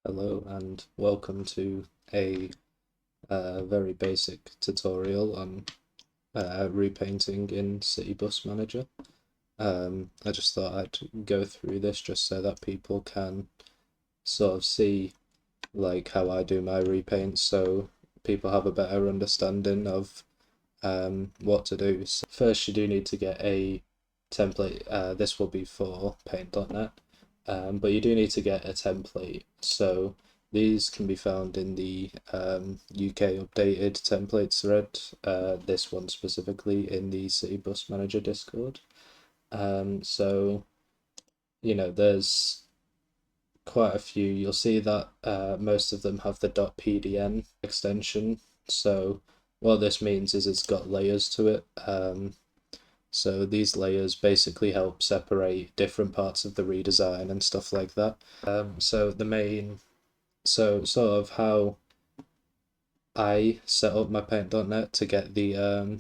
Hello and welcome to a very basic tutorial on repainting in City Bus Manager. I just thought I'd go through this just so that people can sort of see like how I do my repaints, so people have a better understanding of what to do. So first you do need to get a template. This will be for paint.net. But you do need to get a template. So these can be found in the UK updated templates thread, this one specifically in the City Bus Manager Discord. So, there's quite a few. You'll see that most of them have the .pdn extension. So what this means is it's got layers to it. So these layers basically help separate different parts of the redesign and stuff like that. So sort of how I set up my paint.net to get the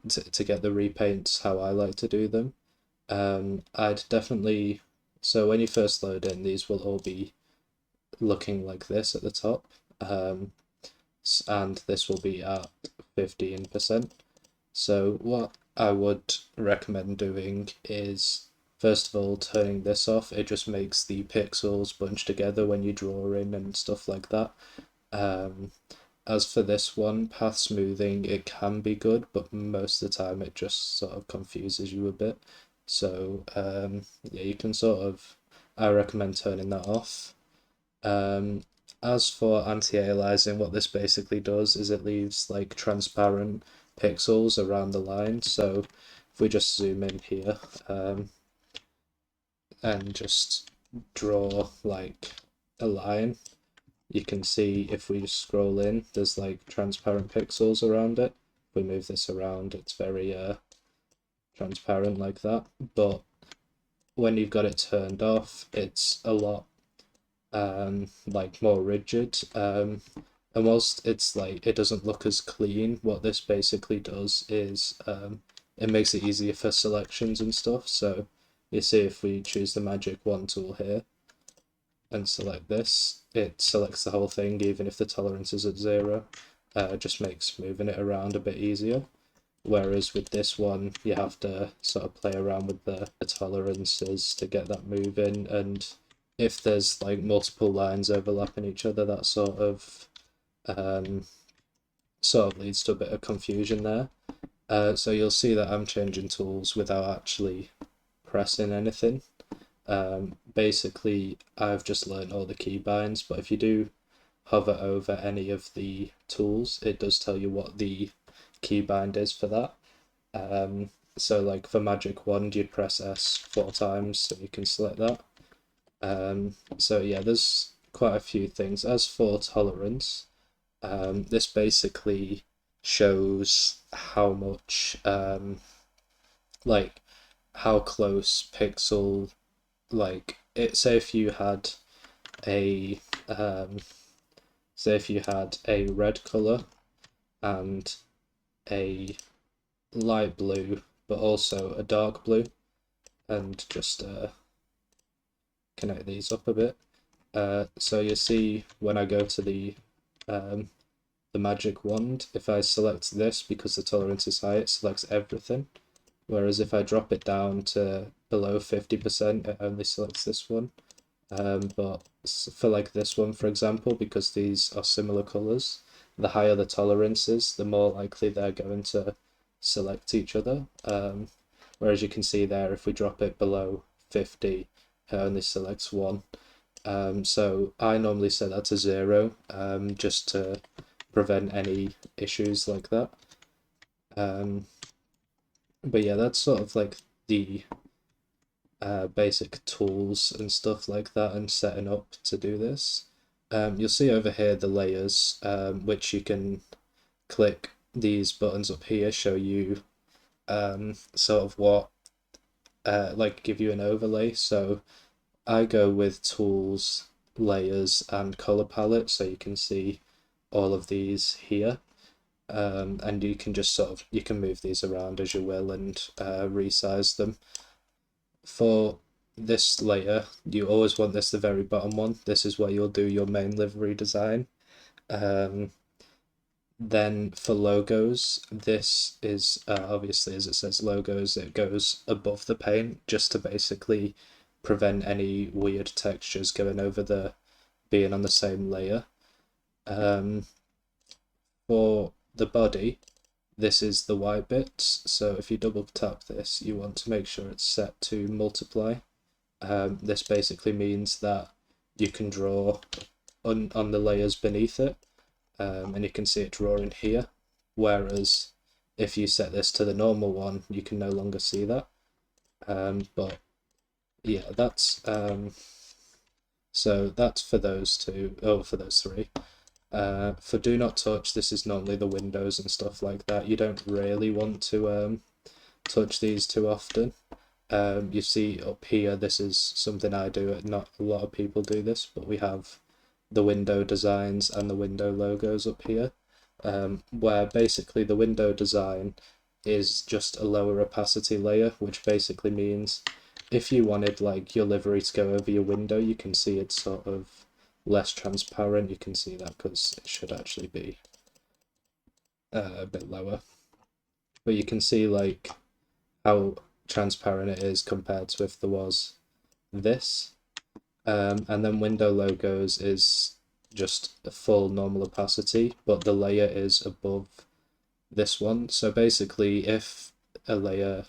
to get the repaints how I like to do them. I'd definitely so when you first load in, these will all be looking like this at the top, and this will be at 15%. So what I would recommend doing is first of all turning this off. It just makes the pixels bunch together when you draw in and stuff like that. As for this one, path smoothing, it can be good, but most of the time it just sort of confuses you a bit. So yeah, you can I recommend turning that off. As for anti-aliasing, what this basically does is it leaves like transparent pixels around the line. So if we just zoom in here and just draw like a line, you can see if we scroll in, there's like transparent pixels around it. If we move this around, it's very transparent like that. But when you've got it turned off, it's a lot like more rigid. And whilst it's like it doesn't look as clean, what this basically does is it makes it easier for selections and stuff. So you see if we choose the magic wand tool here and select this, it selects the whole thing even if the tolerance is at 0. It just makes moving it around a bit easier. Whereas with this one, you have to sort of play around with the tolerances to get that moving, and if there's like multiple lines overlapping each other, that um, sort of leads to a bit of confusion there. So you'll see that I'm changing tools without actually pressing anything. Basically, I've just learned all the keybinds, but if you do hover over any of the tools, it does tell you what the keybind is for that. So like for magic wand, you'd press S 4 times, so you can select that. So yeah, there's quite a few things. As for tolerance, this basically shows how much like how close pixel like it say if you had a say if you had a red color and a light blue but also a dark blue, and just connect these up a bit. So you see when I go to the magic wand, if I select this because the tolerance is high, it selects everything. Whereas if I drop it down to below 50%, it only selects this one. But for like this one, for example, because these are similar colors, the higher the tolerance is, the more likely they're going to select each other. Whereas you can see there, if we drop it below 50, it only selects one. So I normally set that to 0, just to prevent any issues like that. But yeah, that's sort of like the basic tools and stuff like that and setting up to do this. You'll see over here the layers, which you can click these buttons up here, show you sort of what, like give you an overlay. So I go with tools, layers, and color palette, so you can see all of these here. And you can just you can move these around as you will and resize them. For this layer, you always want this the very bottom one. This is where you'll do your main livery design. Then for logos, this is obviously, as it says logos, it goes above the paint just to basically prevent any weird textures going over the being on the same layer. For the body, this is the white bits, so if you double tap this, you want to make sure it's set to multiply. This basically means that you can draw on the layers beneath it, and you can see it drawing here, whereas if you set this to the normal one, you can no longer see that. But yeah, that's so that's for those two, for those three. For do not touch, this is normally the windows and stuff like that. You don't really want to touch these too often. You see up here, this is something I do, not a lot of people do this, but we have the window designs and the window logos up here, where basically the window design is just a lower opacity layer, which basically means if you wanted like your livery to go over your window, you can see it's sort of less transparent. You can see that because it should actually be a bit lower, but you can see like how transparent it is compared to if there was this. And then window logos is just a full normal opacity, but the layer is above this one. So basically, if a layer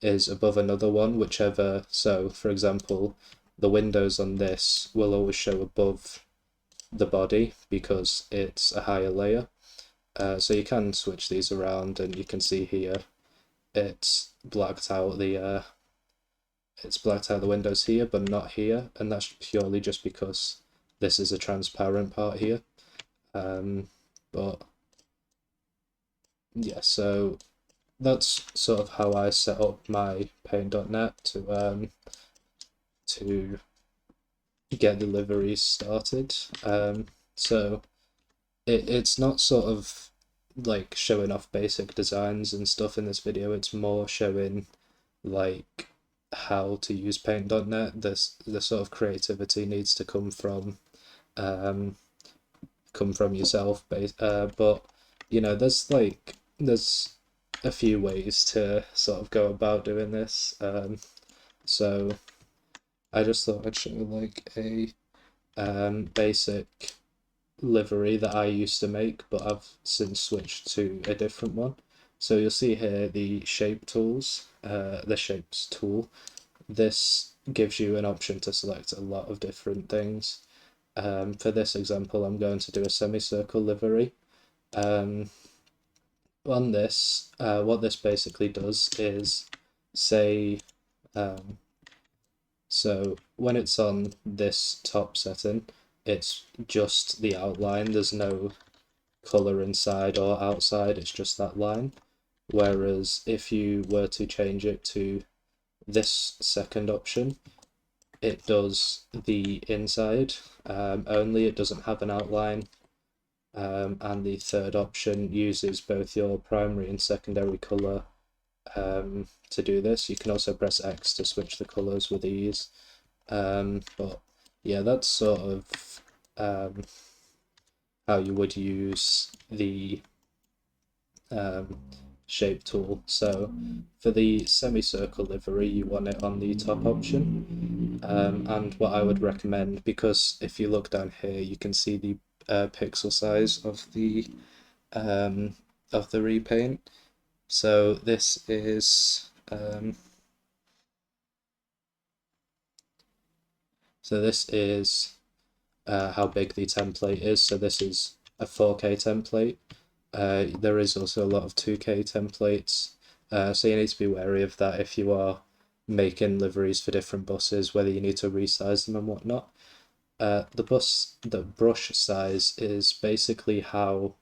is above another one, whichever, so for example, the windows on this will always show above the body because it's a higher layer. So you can switch these around, and you can see here it's blacked out the windows here, but not here, and that's purely just because this is a transparent part here. But yeah, so that's sort of how I set up my paint.net to get the liveries started. So it's not sort of like showing off basic designs and stuff in this video, it's more showing like how to use paint.net. The sort of creativity needs to come from yourself, but you know, there's a few ways to sort of go about doing this. So I just thought I'd show like a basic livery that I used to make, but I've since switched to a different one. So you'll see here the shape tools, the shapes tool. This gives you an option to select a lot of different things. For this example, I'm going to do a semicircle livery. On this, what this basically does is say, so when it's on this top setting, it's just the outline, there's no colour inside or outside, it's just that line. Whereas if you were to change it to this second option, it does the inside only, it doesn't have an outline. And the third option uses both your primary and secondary colour to do this. You can also press X to switch the colours with ease. But yeah, that's sort of how you would use the shape tool. So for the semicircle livery, you want it on the top option. And what I would recommend, because if you look down here, you can see the pixel size of the repaint. So this is how big the template is. So this is a 4K template. There is also a lot of 2K templates, so you need to be wary of that if you are making liveries for different buses, whether you need to resize them and whatnot. The brush size is basically how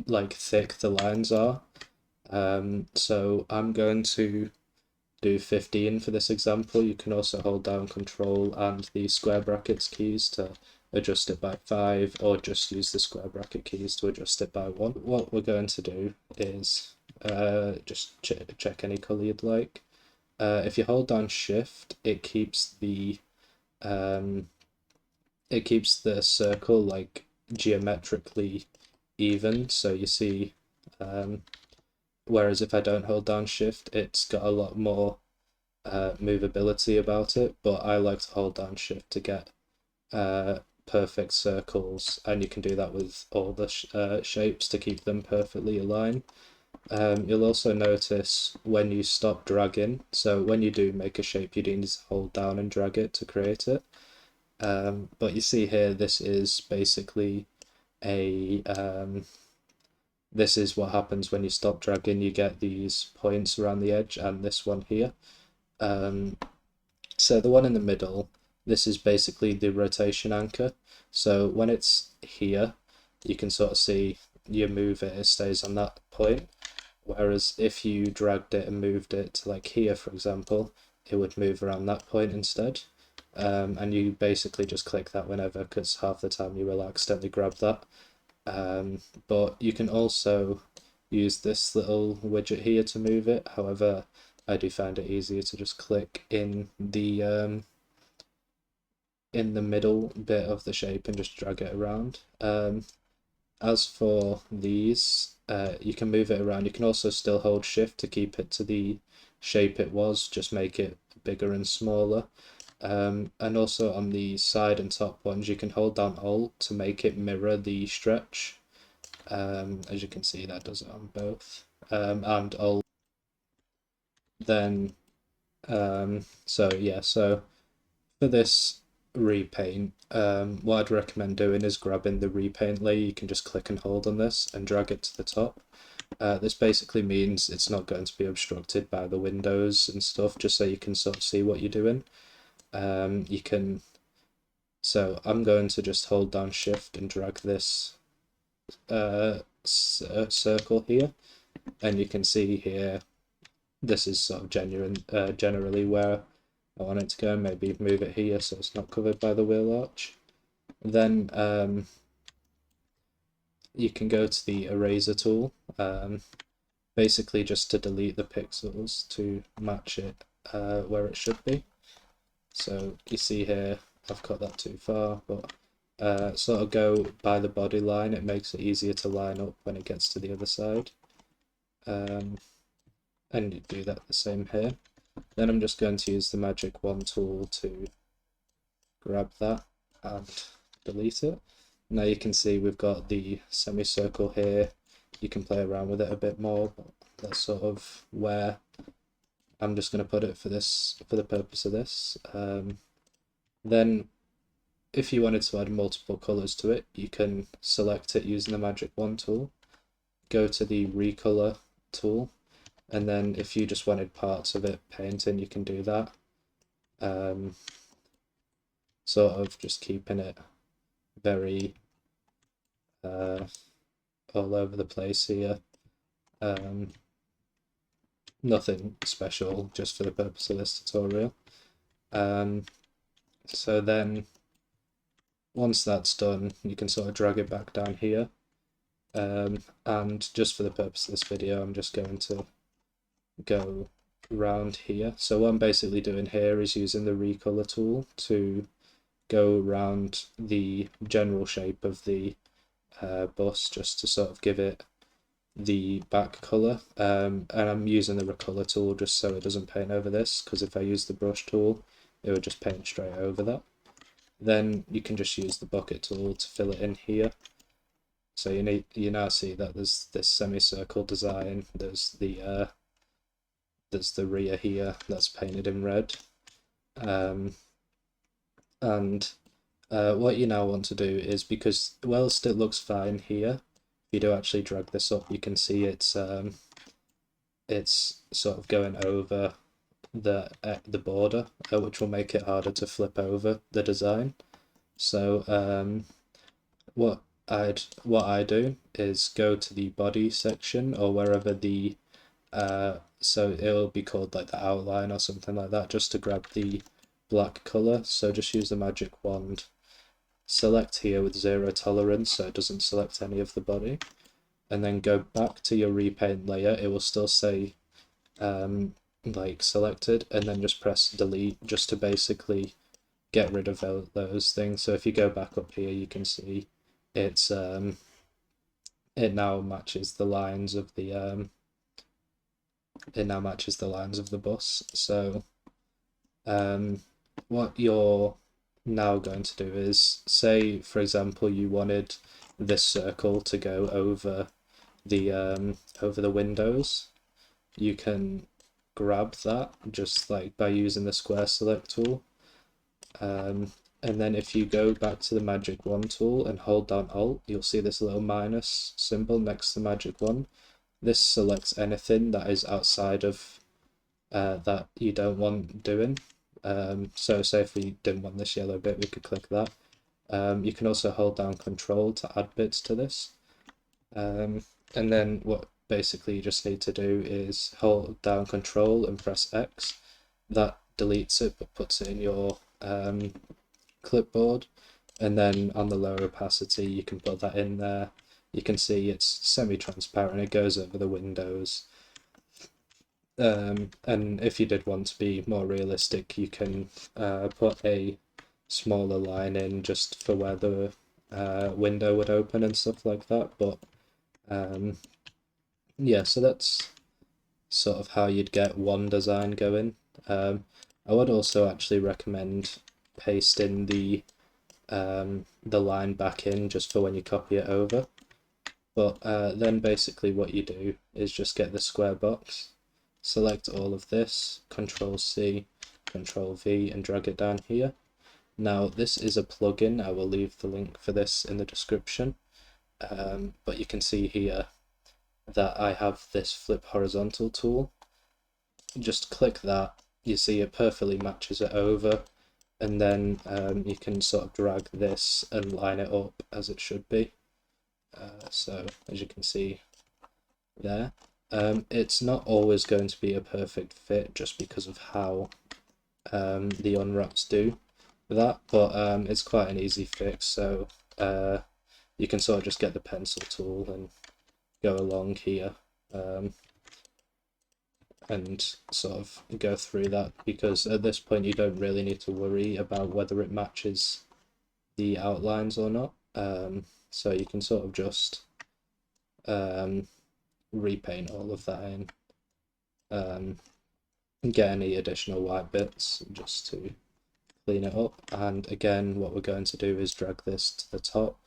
like thick the lines are. So I'm going to do 15 for this example. You can also hold down Control and the square brackets keys to adjust it by 5, or just use the square bracket keys to adjust it by 1. What we're going to do is just check any colour you'd like. if you hold down shift, it keeps the circle like geometrically even. So you see, whereas if I don't hold down shift, it's got a lot more movability about it. But I like to hold down shift to get perfect circles, and you can do that with all the shapes to keep them perfectly aligned. You'll also notice when you stop dragging, so when you do make a shape, you do need to hold down and drag it to create it. But you see here, this is basically this is what happens when you stop dragging. You get these points around the edge and this one here. So the one in the middle, this is basically the rotation anchor. So when it's here, you can sort of see you move it, it stays on that point. Whereas if you dragged it and moved it to like here, for example, it would move around that point instead. And you basically just click that whenever, because half the time you will accidentally grab that. But you can also use this little widget here to move it. However, I do find it easier to just click in the middle bit of the shape and just drag it around. As for these, you can move it around. You can also still hold shift to keep it to the shape it was, just make it bigger and smaller. And also on the side and top ones, you can hold down Alt to make it mirror the stretch. As you can see, that does it on both. And Alt. Then, so yeah, so for this repaint, what I'd recommend doing is grabbing the repaint layer. You can just click and hold on this and drag it to the top. This basically means it's not going to be obstructed by the windows and stuff, just so you can sort of see what you're doing. So I'm going to just hold down shift and drag this circle here, and you can see here this is sort of generally where I want it to go. Maybe move it here so it's not covered by the wheel arch. Then you can go to the eraser tool, basically just to delete the pixels to match it where it should be. So you see here, I've cut that too far, but sort of go by the body line. It makes it easier to line up when it gets to the other side. And you do that the same here. Then I'm just going to use the magic wand tool to grab that and delete it. Now you can see we've got the semicircle here. You can play around with it a bit more, but that's sort of where I'm just going to put it for the purpose of this. Then if you wanted to add multiple colors to it, you can select it using the magic wand tool, go to the recolor tool, and then if you just wanted parts of it painting, you can do that. Sort of just keeping it very all over the place here. Nothing special, just for the purpose of this tutorial. So then once that's done, you can sort of drag it back down here. And just for the purpose of this video, I'm just going to go around here. So what I'm basically doing here is using the recolor tool to go around the general shape of the bus, just to sort of give it the back colour. And I'm using the recolor tool just so it doesn't paint over this, because if I use the brush tool, it would just paint straight over that. Then you can just use the bucket tool to fill it in here. So you now see that there's this semicircle design. There's the rear here that's painted in red. What you now want to do is, because whilst it looks fine here, if you do actually drag this up, you can see it's sort of going over the border, which will make it harder to flip over the design. So what I do is go to the body section, or wherever the so it'll be called like the outline or something like that, just to grab the black color. So just use the magic wand, select here with 0 tolerance so it doesn't select any of the body, and then go back to your repaint layer. It will still say like selected, and then just press delete just to basically get rid of those things. So if you go back up here, you can see it's it now matches the lines of the bus. So what you're now going to do is, say for example you wanted this circle to go over the windows, you can grab that just like by using the square select tool, and then if you go back to the magic wand tool and hold down Alt, you'll see this little minus symbol next to the magic wand. This selects anything that is outside of that you don't want doing. So say if we didn't want this yellow bit, we could click that. You can also hold down Control to add bits to this. And then what basically you just need to do is hold down Control and press X. That deletes it but puts it in your clipboard. And then on the lower opacity, you can put that in there. You can see it's semi-transparent, it goes over the windows. And if you did want to be more realistic, you can put a smaller line in just for where the window would open and stuff like that. But yeah, so that's sort of how you'd get one design going. I would also actually recommend pasting the line back in just for when you copy it over. But then basically what you do is just get the square box, select all of this, Control C, Control V, and drag it down here. Now this is a plugin, I will leave the link for this in the description, but you can see here that I have this flip horizontal tool. Just click that, you see it perfectly matches it over, and then you can sort of drag this and line it up as it should be. So as you can see there, it's not always going to be a perfect fit just because of how the unwraps do that, but it's quite an easy fix. So you can sort of just get the pencil tool and go along here and sort of go through that, because at this point you don't really need to worry about whether it matches the outlines or not. So you can sort of just repaint all of that in, get any additional white bits just to clean it up. And again, what we're going to do is drag this to the top,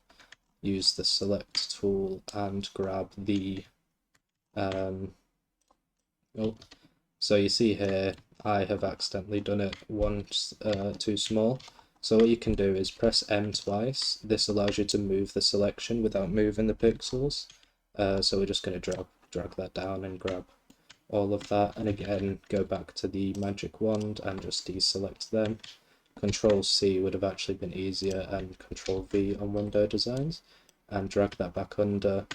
use the select tool and grab the so you see here I have accidentally done it once too small. So what you can do is press M twice. This allows you to move the selection without moving the pixels. So we're just going to drag that down and grab all of that, and again go back to the magic wand and just deselect them. Control C would have actually been easier, and Control V on window designs, and drag that back under.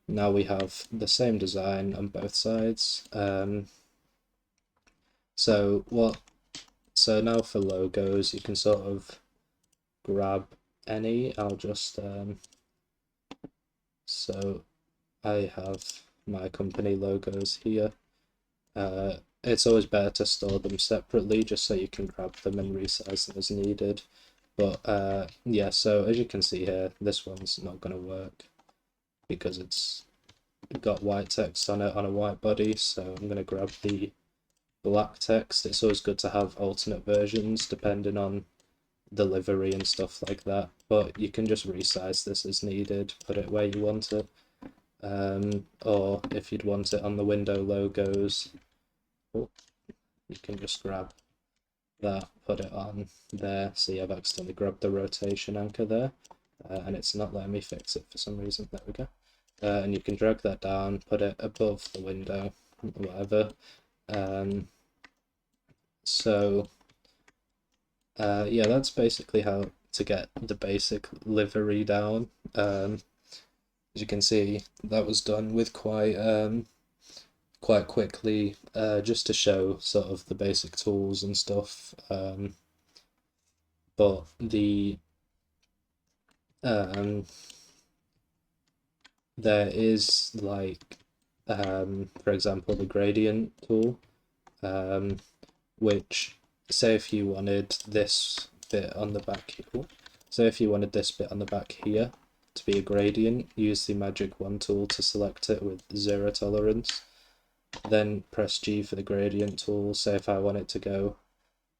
Now we have the same design on both sides. So now for logos, you can sort of grab any. I'll just so I have my company logos here. It's always better to store them separately just so you can grab them and resize them as needed. But yeah, so as you can see here, this one's not going to work because it's got white text on it on a white body. So I'm going to grab the black text. It's always good to have alternate versions depending on the livery and stuff like that, but you can just resize this as needed, put it where you want it. Or if you'd want it on the window logos, you can just grab that, put it on there. See, I've accidentally grabbed the rotation anchor there, and it's not letting me fix it for some reason. There we go. And you can drag that down, put it above the window, whatever. So yeah, that's basically how to get the basic livery down. As you can see, that was done with quite quickly, just to show sort of the basic tools and stuff. But the there is like for example the gradient tool. which, say if you wanted this bit on the back here, say if you wanted this bit on the back here to be a gradient, use the magic wand tool to select it with 0 tolerance, then press G for the gradient tool. Say if I want it to go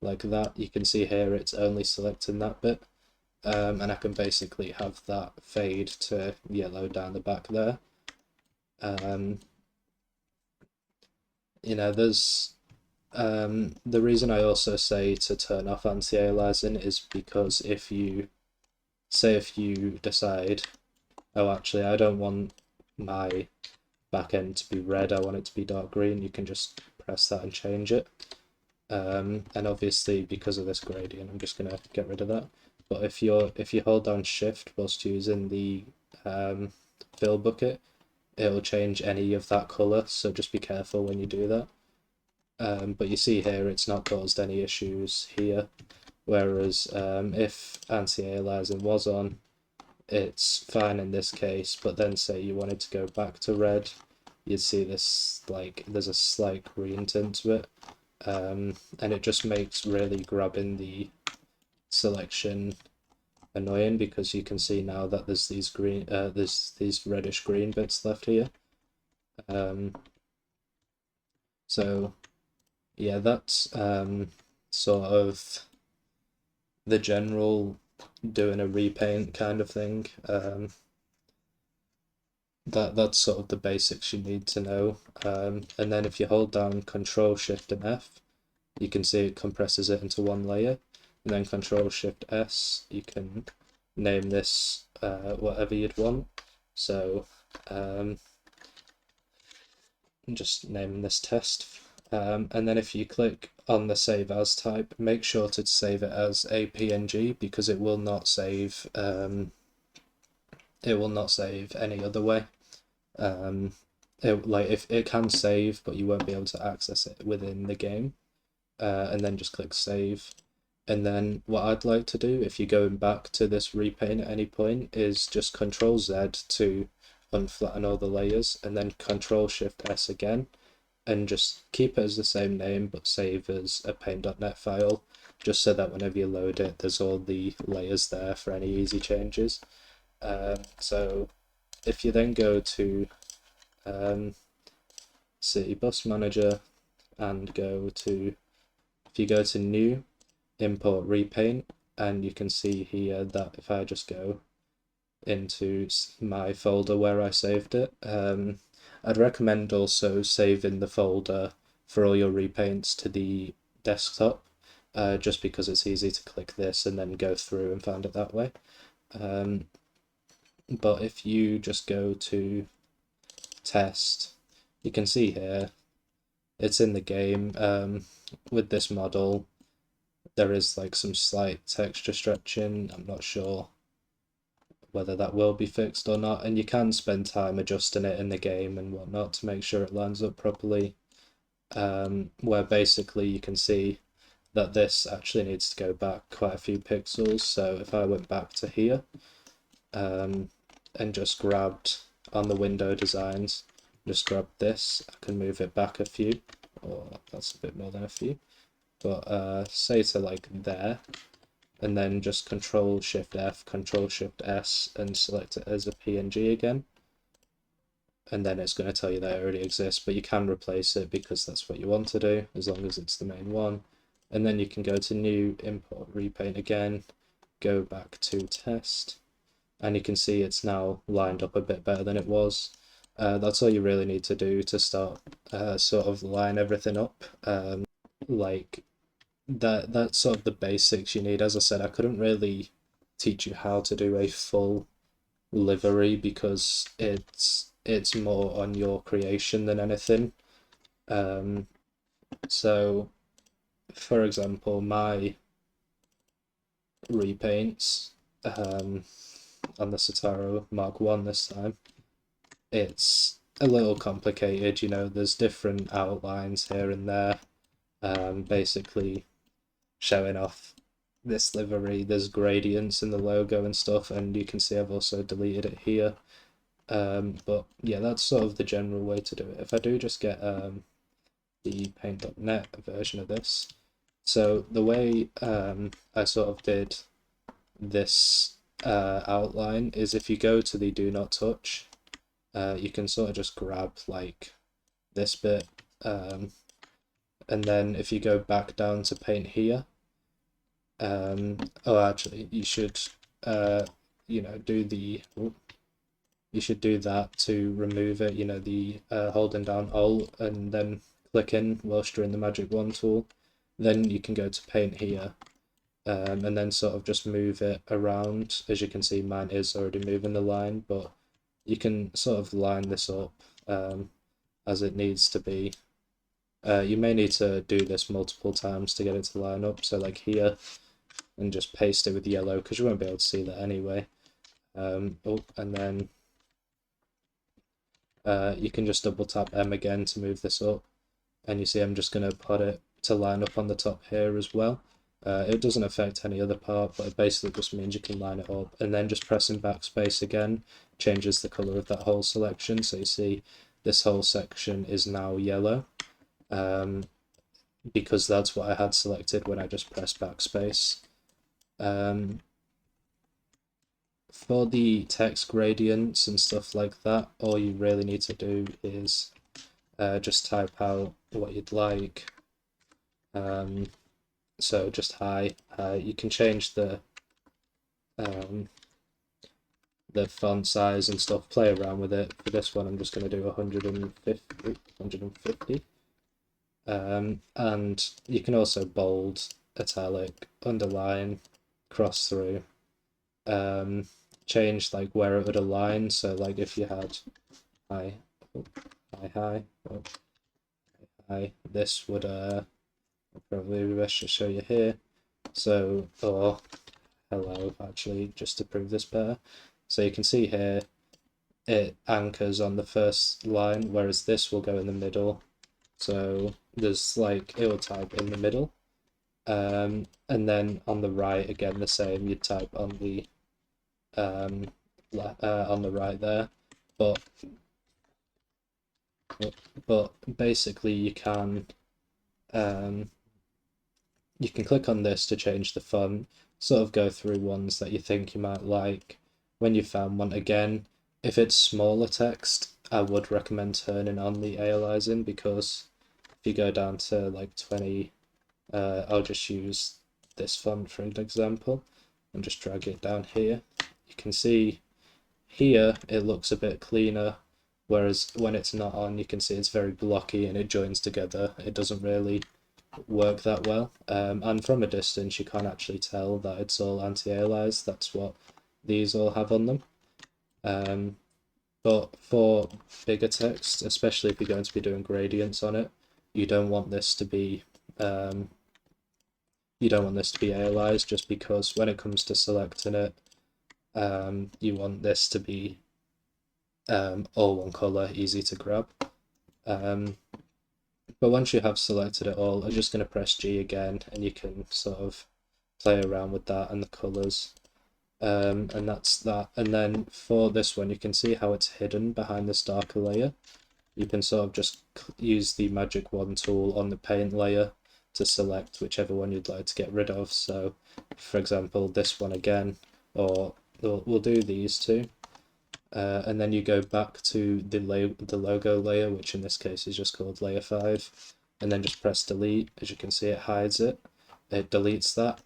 like that, you can see here it's only selecting that bit, and I can basically have that fade to yellow down the back there. You know, there's the reason I also say to turn off anti-aliasing is because if you decide, oh, actually I don't want my back end to be red, I want it to be dark green, you can just press that and change it. And obviously because of this gradient, I'm just gonna get rid of that. But if you hold down Shift whilst using the fill bucket, it'll change any of that color, so just be careful when you do that. But you see here it's not caused any issues here, whereas if anti-aliasing was on, it's fine in this case, but then say you wanted to go back to red, you'd see this, like, there's a slight green tint to it, and it just makes really grabbing the selection annoying, because you can see now that there's these green, there's these reddish green bits left here. So yeah, that's sort of the general doing a repaint kind of thing. That's sort of the basics you need to know. And then if you hold down Control Shift and F, you can see it compresses it into one layer. And then Control Shift S, you can name this whatever you'd want. So I'm just naming this test. And then if you click on the Save As type, make sure to save it as a PNG, because it will not save any other way. If it can save, but you won't be able to access it within the game. And then just click Save. And then what I'd like to do, if you're going back to this repaint at any point, is just Control Z to unflatten all the layers, and then Control Shift S again, and just keep it as the same name but save as a paint.net file, just so that whenever you load it, there's all the layers there for any easy changes. So if you then go to City Bus Manager and if you go to New, Import Repaint, and you can see here that if I just go into my folder where I saved it, I'd recommend also saving the folder for all your repaints to the desktop, just because it's easy to click this and then go through and find it that way. But if you just go to Test, you can see here it's in the game. With this model, there is like some slight texture stretching. I'm not sure whether that will be fixed or not, and you can spend time adjusting it in the game and whatnot to make sure it lines up properly, where basically you can see that this actually needs to go back quite a few pixels. So if I went back to here and just grabbed on the window designs, just grabbed this, I can move it back a few, or that's a bit more than a few, but say to like there, and then just Control Shift F, Control Shift S, and select it as a PNG again. And then it's going to tell you that it already exists, but you can replace it because that's what you want to do, as long as it's the main one. And then you can go to New, Import Repaint again, go back to Test, and you can see it's now lined up a bit better than it was. That's all you really need to do to start sort of line everything up. Like that's sort of the basics you need. As I said, I couldn't really teach you how to do a full livery because it's more on your creation than anything. So for example, my repaints on the Sataro Mark 1 this time, it's a little complicated, you know, there's different outlines here and there, basically showing off this livery. There's gradients in the logo and stuff, and you can see I've also deleted it here. But yeah, that's sort of the general way to do it. If I do just get the paint.net version of this. So the way I sort of did this outline is if you go to the do not touch, you can sort of just grab like this bit, and then if you go back down to paint here, oh actually you should do the you should do that to remove it, the holding down Alt and then click in whilst you're in the magic wand tool. Then you can go to paint here, and then sort of just move it around. As you can see, mine is already moving the line, but you can sort of line this up as it needs to be. You may need to do this multiple times to get it to line up, so like here, and just paste it with yellow because you won't be able to see that anyway. And then you can just double tap M again to move this up, and you see I'm just going to put it to line up on the top here as well. It doesn't affect any other part, but it basically just means you can line it up, and then just pressing backspace again changes the color of that whole selection. So you see this whole section is now yellow, because that's what I had selected when I just pressed backspace. For the text gradients and stuff like that, all you really need to do is just type out what you'd like. So just hi. You can change the font size and stuff, play around with it. For this one, I'm just going to do 150. And you can also bold, italic, underline, cross through, change like where it would align. So like if you had hi, this would probably be best to show you here. So, or hello, actually, just to prove this better. So you can see here, it anchors on the first line, whereas this will go in the middle. So there's like, it will type in the middle. And then on the right, again, the same, you'd type on the right there. But basically you can click on this to change the font, sort of go through ones that you think you might like. When you found one, again, if it's smaller text, I would recommend turning on the aliasing, because if you go down to like 20, I'll just use this font for an example and just drag it down here. You can see here it looks a bit cleaner, whereas when it's not on, you can see it's very blocky and it joins together. It doesn't really work that well, and from a distance you can't actually tell that it's all anti-aliased. That's what these all have on them. But for bigger text, especially if you're going to be doing gradients on it, you don't want this to be aliased, just because when it comes to selecting it, you want this to be all one color, easy to grab. But once you have selected it all, I'm just going to press G again, and you can sort of play around with that and the colors. And that's that. And then for this one, you can see how it's hidden behind this darker layer. You can sort of just use the magic wand tool on the paint layer to select whichever one you'd like to get rid of. So, for example, this one again, or we'll do these two. And then you go back to the logo layer, which in this case is just called layer 5, and then just press delete. As you can see, it hides it. It deletes that.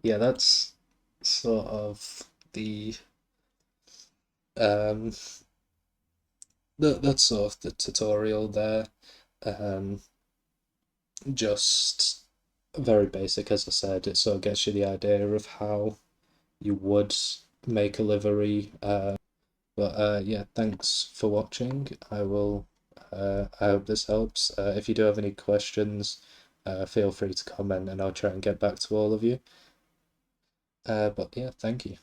Yeah, that's sort of the that's sort of the tutorial there. Just very basic, as I said. It sort of gets you the idea of how you would make a livery. But yeah, thanks for watching. I hope this helps. If you do have any questions, feel free to comment and I'll try and get back to all of you. But yeah, thank you.